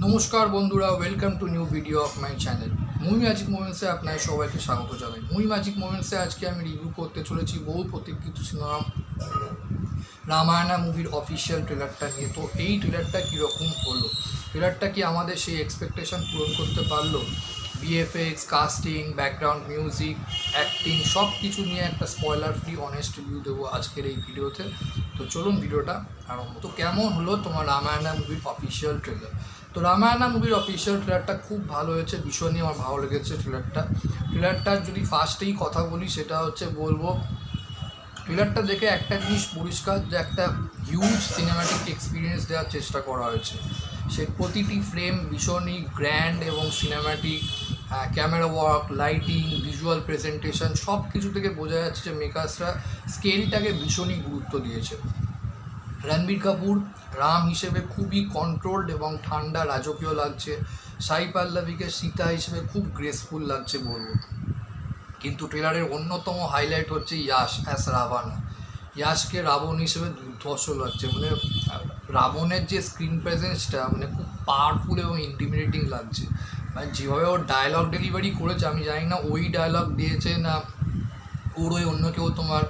নমস্কার বন্ধুরা, welcome to new video of my channel movie magic মোমেন্টসে আপনাদের সবাইকে স্বাগত জানাই। মুভি ম্যাজিক মোমেন্টসে আজকে আমি রিভিউ করতে চলেছি বহু প্রতীক্ষিত সিনেমা রামায়ণা মুভির অফিসিয়াল ট্রেলারটা নিয়ে। তো এই ট্রেলারটা কীরকম হলো, ট্রেলারটা কি আমাদের সেই এক্সপেকটেশন পূরণ করতে পারলো? VFX, casting, background music, acting সব কিছু নিয়ে একটা স্পয়লার ফ্রি অনেস্ট রিভিউ দেবো আজকের এই ভিডিওতে। তো চলুন ভিডিওটা আরম্ভ। তো কেমন হলো তোমার রামায়ণা মুভির অফিসিয়াল ট্রেলার? তো রামায়ণা মুভির অফিসিয়াল ট্রেলারটা খুব ভালো হয়েছে, ভীষণই আমার ভালো লেগেছে ট্রেলারটার যদি ফার্স্টেই কথা বলি সেটা হচ্ছে বলবো ট্রেলারটা দেখে একটা জিনিস পরিষ্কার যে একটা হিউজ সিনেম্যাটিক এক্সপিরিয়েন্স দেওয়ার চেষ্টা করা হয়েছে। সে প্রতিটি ফ্রেম ভীষণই গ্র্যান্ড এবং cinematic, camera work, lighting, visual presentation সব কিছু থেকে বোঝা যাচ্ছে যে মেকার্সরা স্কেলটাকে ভীষণই গুরুত্ব দিয়েছে। রণবীর কাপুর রাম হিসেবে খুবই কন্ট্রোলড এবং ঠান্ডা রাজকীয় লাগছে। সাই পল্লবীকে সীতা হিসেবে খুব গ্রেসফুল লাগছে বলবো। কিন্তু ট্রেলারের অন্যতম হাইলাইট হচ্ছে ইয়াশ অ্যাস রাভানা। ইয়াশকে রাবণ হিসেবে দুর্ধর্ষ লাগছে, মানে রাবণের যে স্ক্রিন প্রেজেন্সটা মানে খুব পাওয়ারফুল এবং ইন্টিমিডেটিং লাগছে। মানে যেভাবে ওর ডায়লগ ডেলিভারি করেছে আমি জানি না ওই ডায়লগ দিয়েছে না ওর ওই অন্য কেউ তোমার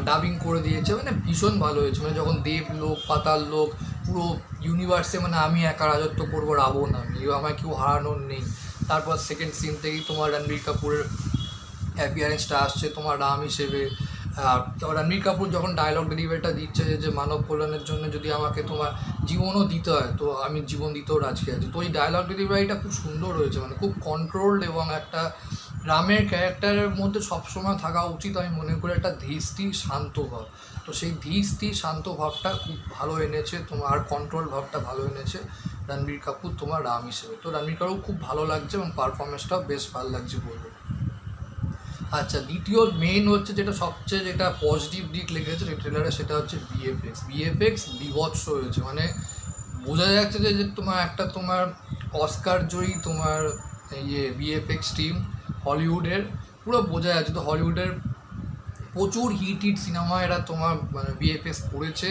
ডাবিং করে দিয়েছে, মানে ভীষণ ভালো হয়েছে। মানে যখন দেব লোক, পাতাল লোক, পুরো ইউনিভার্সে মানে আমি একা রাজত্ব করবো, রাবণ আমি, আমায় কেউ হারানোর নেই। তারপর সেকেন্ড সিন থেকেই তোমার রণবীর কাপুরের অ্যাপিয়ারেন্সটা আসছে তোমার রাম হিসেবে। রণবীর কাপুর যখন ডায়লগ ডেলিভারিটা দিচ্ছে যে মানব কল্যাণের জন্য যদি আমাকে তোমার জীবনও দিতে হয় তো আমি জীবন দিতেও রাজি আছি, তো ওই ডায়লগ ডেলিভারিটা খুব সুন্দর হয়েছে, মানে খুব কন্ট্রোলড এবং একটা রামের ক্যারেক্টারের মধ্যে সবসময় থাকা উচিত আমি মনে করি একটা ধীর স্থির শান্ত ভাব। তো সেই ধীর স্থির শান্ত ভাবটা খুব ভালো এনেছে তোমার, আর কন্ট্রোল ভাবটা ভালো এনেছে রণবীর কাপুর তোমার রাম হিসেবে। তো রণবীর কাপুর খুব ভালো লাগছে এবং পারফরমেন্সটাও বেশ ভালো লাগছে বলবো। আচ্ছা, দ্বিতীয় মেইন হচ্ছে যেটা পজিটিভ দিক লেগেছে এই ট্রেলারে সেটা হচ্ছে ভিএফএক্স বিভৎস হয়েছে। মানে বোঝা যাচ্ছে যে তোমার অস্কার জয়ী তোমার ভিএফএক্স টিম হলিউডের, পুরো বোঝা যাচ্ছে। তো হলিউডের প্রচুর হিট সিনেমা এরা তোমার মানে ভিএফএক্স করেছে,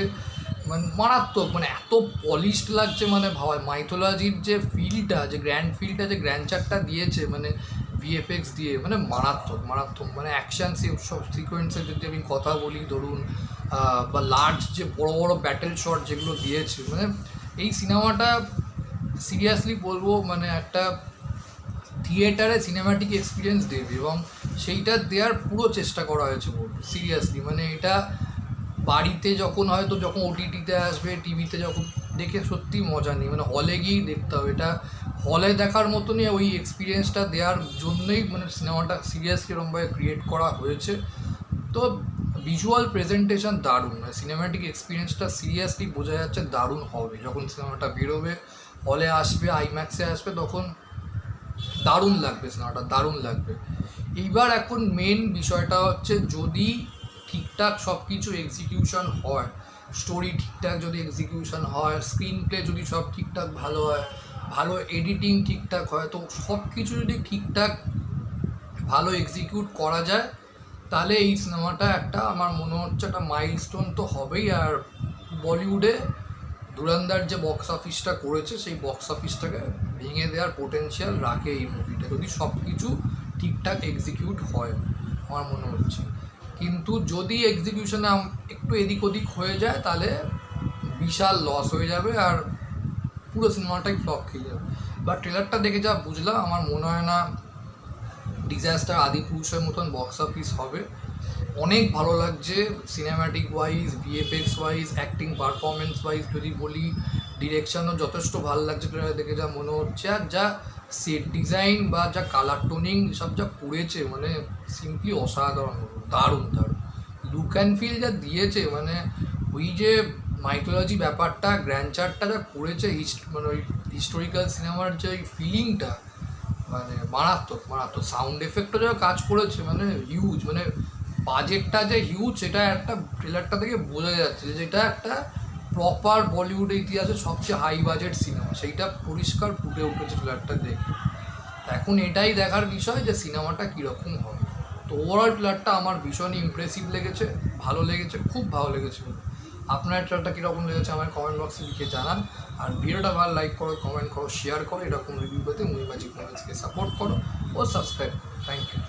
মানে মারাত্মক, মানে এত পলিশড লাগছে। মানে ভাবা মাইথোলজির যে ফিলটা, যে গ্র্যান্ড গ্র্যান্ডচারটা দিয়েছে মানে ভিএফএক্স দিয়ে, মানে মারাত্মক। মানে অ্যাকশান সব সিকোয়েন্সের যদি আমি কথা বলি ধরুন, বা লার্জ যে বড় বড় ব্যাটেল শট যেগুলো দিয়েছে, মানে এই সিনেমাটা সিরিয়াসলি বলবো মানে একটা থিয়েটারে সিনেমাটিক এক্সপিরিয়েন্স দেবে এবং সেইটা দেওয়ার পুরো চেষ্টা করা হয়েছে বলবো সিরিয়াসলি। মানে এটা বাড়িতে যখন ওটিটিতে আসবে, টিভিতে যখন দেখে সত্যি মজা নেই, মানে হলে গিয়েই দেখতে হবে। এটা হলে দেখার মতনই ওই এক্সপিরিয়েন্সটা দেওয়ার জন্যই মানে সিনেমাটা সিরিয়াসলি এরকমভাবে ক্রিয়েট করা হয়েছে। তো ভিজুয়াল প্রেজেন্টেশন দারুণ, মানে সিনেমাটিক এক্সপিরিয়েন্সটা সিরিয়াসলি বোঝা যাচ্ছে দারুণ হবে। যখন সিনেমাটা বেরোবে, হলে আসবে, আইম্যাক্সে আসবে, তখন দারুণ লাগবে, সিনেমাটা দারুণ লাগবে। এইবার এখন মেন বিষয়টা হচ্ছে যদি ঠিকঠাক সব কিছু এক্সিকিউশন হয়, স্টোরি ঠিকঠাক যদি এক্সিকিউশন হয়, স্ক্রিন প্লে যদি সব ঠিকঠাক ভালো হয়, ভালো এডিটিং ঠিকঠাক হয়, তো সব কিছু যদি ঠিকঠাক ভালো এক্সিকিউট করা যায় তাহলে এই সিনেমাটা একটা আমার মনে হচ্ছে একটা মাইলস্টোন তো হবেই। আর বলিউডে ধুরন্ধর যে বক্স অফিসটা করেছে সেই বক্স অফিসটাকে ভেঙে দেওয়ার পোটেনশিয়াল রাখে এই মুভিটা, যদি সব কিছু ঠিকঠাক এক্সিকিউট হয় আমার মনে হচ্ছে। কিন্তু যদি এক্সিকিউশনে একটু এদিক ওদিক হয়ে যায় তাহলে বিশাল লস হয়ে যাবে আর পুরো সিনেমাটাই ফ্লপ খেয়ে যাবে। বা ট্রেলারটা দেখে যা বুঝলাম আমার মনে হয় না ডিজাস্টার আদিপুরুষের মতন বক্স অফিস হবে। অনেক ভালো লাগছে cinematic wise, VFX wise, acting performance wise যদি বলি, ডিরেকশনও যথেষ্ট ভালো লাগছে ট্রেলার দেখে যা মনে হচ্ছে। আর যা সেট ডিজাইন বা যা কালার টোনিং সব যা করেছে মানে সিম্পলি অসাধারণ, দারুণ দারুণ লুক অ্যান্ড ফিল যা দিয়েছে। মানে ওই যে মাইথোলজি ব্যাপারটা, গ্র্যান্ডচারটা যা করেছে, মানে ওই হিস্টোরিক্যাল সিনেমার যে ওই ফিলিংটা মানে মারাত্মক। সাউন্ড এফেক্টও যা কাজ করেছে মানে হিউজ, মানে বাজেটটা যে হিউজ সেটা একটা ট্রেলারটা থেকে বোঝা যাচ্ছে যে যেটা একটা প্রপার বলিউডের ইতিহাসে সবচেয়ে হাই বাজেট সিনেমা, সেইটা পরিষ্কার ফুটে উঠেছে ট্রেলারটা দেখে। এখন এটাই দেখার বিষয় যে সিনেমাটা কীরকম হবে। তো ওভারঅল ট্রেলারটা আমার ভীষণই ইমপ্রেসিভ লেগেছে, ভালো লেগেছে, খুব ভালো লেগেছে। আপনার ট্রেলারটা কীরকম লেগেছে আমার কমেন্ট বক্সে লিখে জানান। আর ভিডিওটা ভালো লাইক করো, কমেন্ট করো, শেয়ার করো, এরকম রিভিউ পেতে মুভি ম্যাজিক মুভিসকে সাপোর্ট করো ও সাবস্ক্রাইব করো। Thank you.